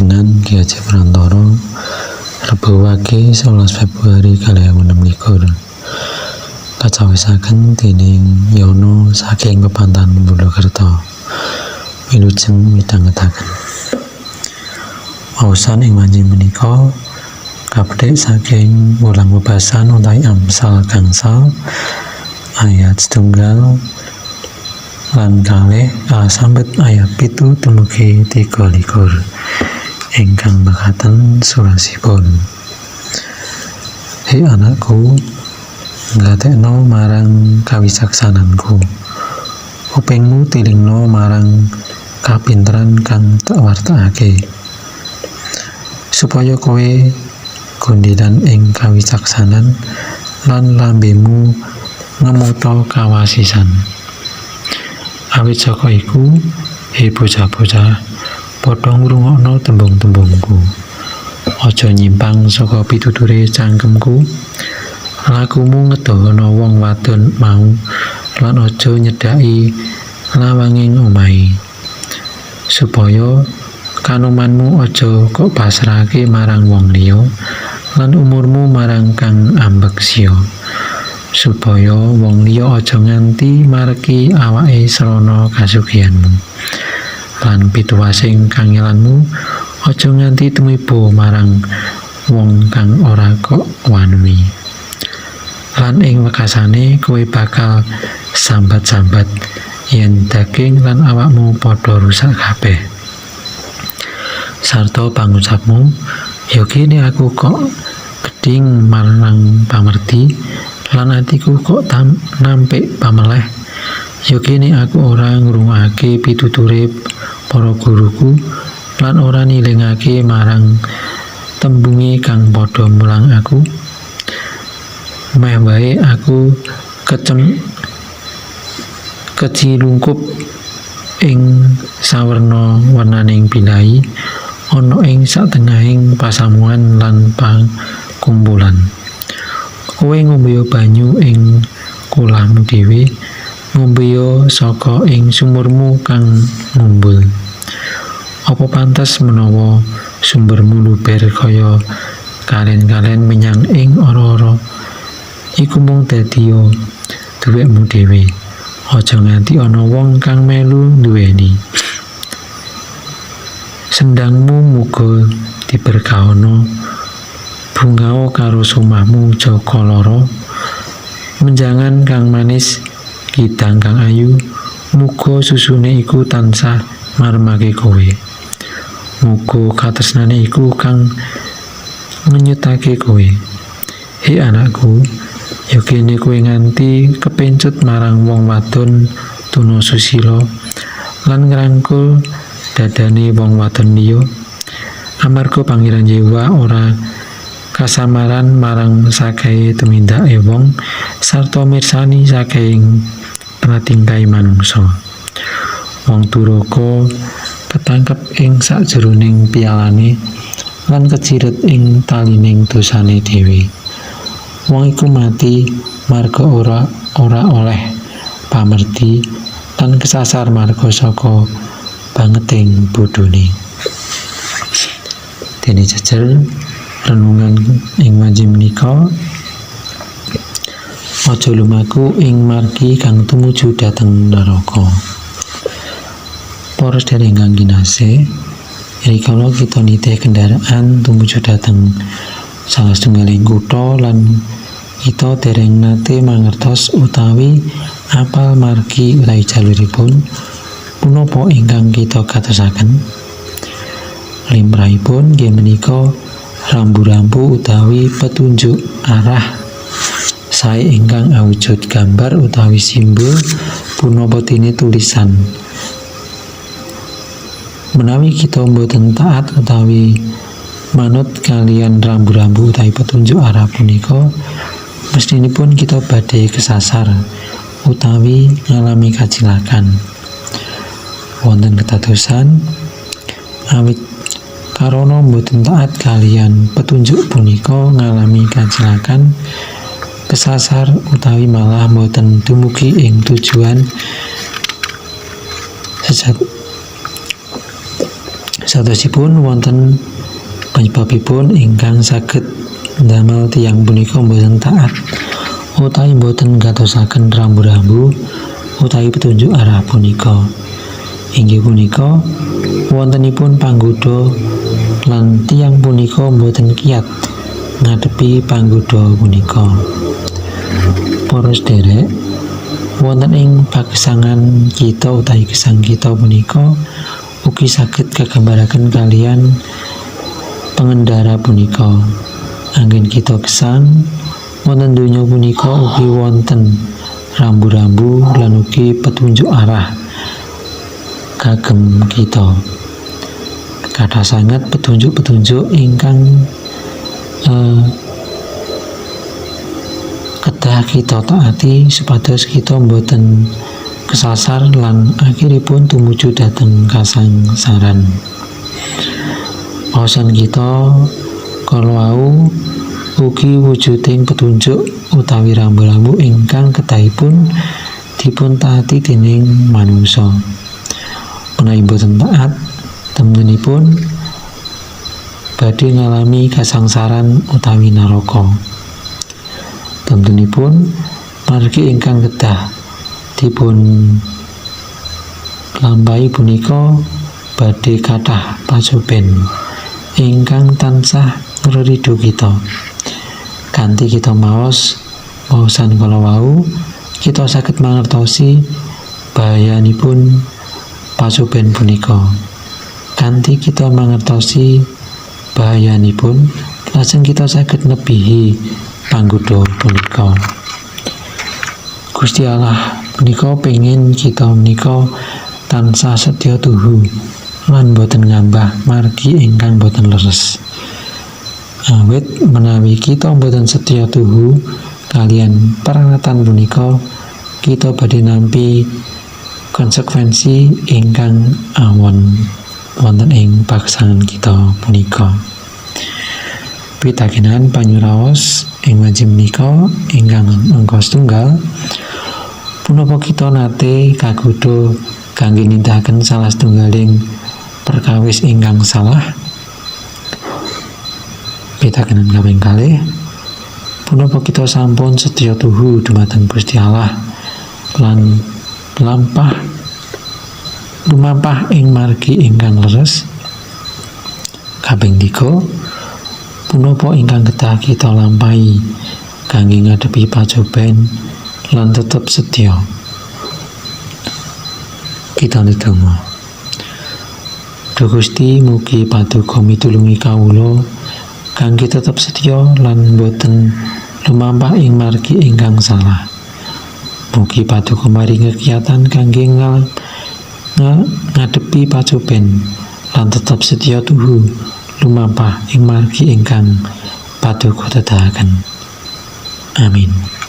Pangadilan Ki Haji Prantoro Rebo Wage 11 Februari 2016 kacawisaken dening Yono saking Pepantan Bulukerto wilujeng midhangetaken waosan ing wanci menika kapethik saking wulang bebasan utawi Amsal gangsal ayat 1 lan kalih sambet ayat 7 dumugi 23 ingkang mekaten surasipun. Hei anakku, nggatekno marang kawicaksananku, kupingmu tilingno marang kapinteran kang tak wartakake, supaya kowe gondhelan ing kawicaksanan lan lambemu ngemuta kawasisan. Awit saka iku, hei bocah-bocah, padha ngrungokno tembung-tembungku. Aja nyimpang saka pituture cangkemku. Lakumu ngedohana wong wadon mau lan aja nyedhaki lawanging omahe. Supaya kanomanmu aja kok pasrahake marang wong liya lan umurmu marang kang ambeksya. Supaya wong liya aja nganti mareki awake srana kasugihanmu lan pituwasing kangelanmu aja nganti tumiba marang wong kang ora kok wanuhi. Lan ing wekasane kowe bakal sambat-sambat yen daging lan awakmu padha rusak kabeh. Sarta pangucapmu, ya kene aku kok gedhing marang pamerdi lan atiku kok nampik pameleh. Ya kene aku ora ngrungokake pituture para guruku lan ora nilingake marang tembunge kang padha mulang aku. Meh wae aku kecilungkup ing sawerna wernaning binahi ana ing satengahing pasamuan lan pangkumpulan. Kowe ngombe banyu ing kulahmu dhewe, ngombe saka ing sumurmu kang ngumbul. Apa pantes menawa sumbermu luber kaya kalen-kalen menyang ing ora-ora? Iku mung dadi duwekmu dhewe. Aja nganti ana wong kang melu duweni. Sendangmu muga diberkahono, bungao karo sumahmu joko loro, menjangan kang manis, kidang kang ayu, muga susune iku tansah marmake kowe. Muga katresnane iku kang ngenyutake kowe. Hei anakku, ya kene kowe nganti kepencut marang wong wadon tuna susila lan ngrangkul dadane wong wadon liya. Amarga Pangeran Yehuwa ora kasamaran marang sakehe tumindake wong sarta mirsani saking pratingkahe manungsa. Wong duraka ketangkep ing sakjeroning pialane lan kejiret ing talining dosane dhewe. Wong iku mati marga ora oleh pamerdi lan kesasar marga saka bangeting bodhone. Dene jejer renungan ing wanci menika, aja lumaku ing margi kang tumuju dhateng neraka. Para sedherek ingkang kinasih, rikala kita nitih kendaraan tumuju dhateng salah setunggaling kutha lan kita dereng nate mangertos utawi apal margi utawi jaluripun, punapa ingkang kita gatosaken? Limrahipun nggih menika rambu-rambu utawi petunjuk arah sae ingkang awujud gambar utawi simbol punapa dene tulisan. Menawi kita mboten taat utawi manut kalian rambu-rambu utawi petunjuk arah punika, mestinipun kita badhe kesasar utawi ngalami kacilakan. Wonten ketadosan awit karana mboten taat kalian petunjuk punika ngalami kacilakan, kesasar utawi malah mboten dumugi ing tujuan Satosipun wonten penyebabipun ingkang saged ndamel tiyang punika boten taat utawi boten gatosaken rambu-rambu utawi petunjuk arah punika. Inggih punika wontenipun panggoda lan tiyang punika boten kiyat ngadepi panggoda punika. Para sedherek, wonten ing pagesangan kita utawi gesang kita punika ugi saged kagambaraken kalian pengendara punika. Anggen kita gesang wonten donya punika ugi wonten rambu-rambu lan ugi petunjuk arah kagem kita. Kathah sanget petunjuk-petunjuk ingkang kedah kita taati supados kita boten kesasar lan akhiripun tumuju dhateng kasangsaran. Paosan kita kalawau ugi wujuding petunjuk utawi rambu-rambu ingkang kedahipun dipun taati dening manungsa. Menawi boten taat, temenipun badhe ngalami kasangsaran utawi naraka. Tentunipun margi ingkang kedah dipun lampahi punika badhe kathah pacoben ingkang tansah ngridu kita. Kanthi kita maosan kalawau kita saged mangertosi bahayanipun pacoben punika. Kanthi kita mangertosi bahayanipun, lajeng kita saged nebihi panggoda punika. Gusti Allah punika pengin kita menika tansah setya tuhu lan boten ngambah margi ingkang boten leres. Awit menawi kita boten setya tuhu kalian peranatan punika, kita badhe nampi konsekuensi ingkang awon wonten ing pagesangan kita punika. Pitakenan panyuraos ing wanci menika ingkang angka setunggal, punapa kita nate kagodha kangge nindahaken salah setunggaling perkawis ingkang salah? Pitakenan kaping kalih, punapa kita sampun setya tuhu dumateng Gusti Allah lan lumampah ing margi ingkang leres? Kaping 3, punapa ingkang kedah kita lampahi kangge ngadepi pacoben lan tetep setya? Kita ndedonga. Duh Gusti, mugi paduka mitulungi kawula kangge tetep setya lan boten lumampah ing margi ingkang salah. Mugi paduka maringi kekiyatan kangge ngadepi pacoben lan tetep setya tuhu lumampah ing margi ingkang paduka dedahaken. Amin.